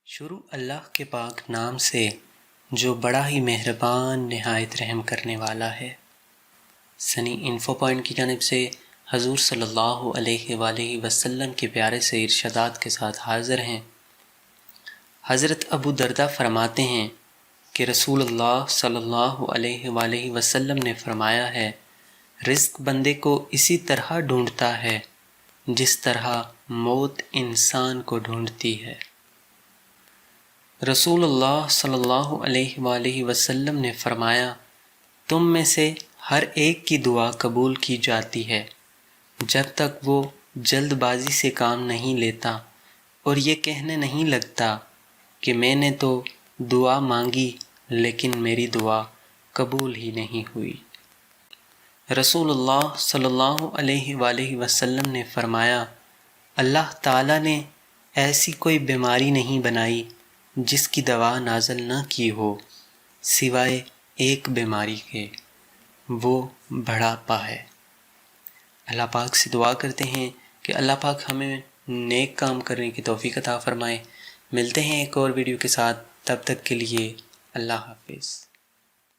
شروع اللہ کے پاک نام سے جو بڑا ہی مہربان نہایت رحم کرنے والا ہے۔ سنی انفو پوائنٹ کی جانب سے حضور صلی اللہ علیہ وآلہ وسلم کے پیارے سے ارشادات کے ساتھ حاضر ہیں۔ حضرت ابو درداء فرماتے ہیں کہ رسول اللہ صلی اللہ علیہ وآلہ وسلم نے فرمایا ہے، رزق بندے کو اسی طرح ڈھونڈتا ہے جس طرح موت انسان کو ڈھونڈتی ہے۔ رسول اللہ صلی اللہ علیہ وآلہ وسلم نے فرمایا، تم میں سے ہر ایک کی دعا قبول کی جاتی ہے جب تک وہ جلد بازی سے کام نہیں لیتا اور یہ کہنے نہیں لگتا کہ میں نے تو دعا مانگی لیکن میری دعا قبول ہی نہیں ہوئی۔ رسول اللہ صلی اللہ علیہ وآلہ وسلم نے فرمایا، اللہ تعالیٰ نے ایسی کوئی بیماری نہیں بنائی جس کی دوا نازل نہ کی ہو سوائے ایک بیماری کے، وہ بڑھاپا ہے۔ اللہ پاک سے دعا کرتے ہیں کہ اللہ پاک ہمیں نیک کام کرنے کی توفیق عطا فرمائے۔ ملتے ہیں ایک اور ویڈیو کے ساتھ، تب تک کے لیے اللہ حافظ۔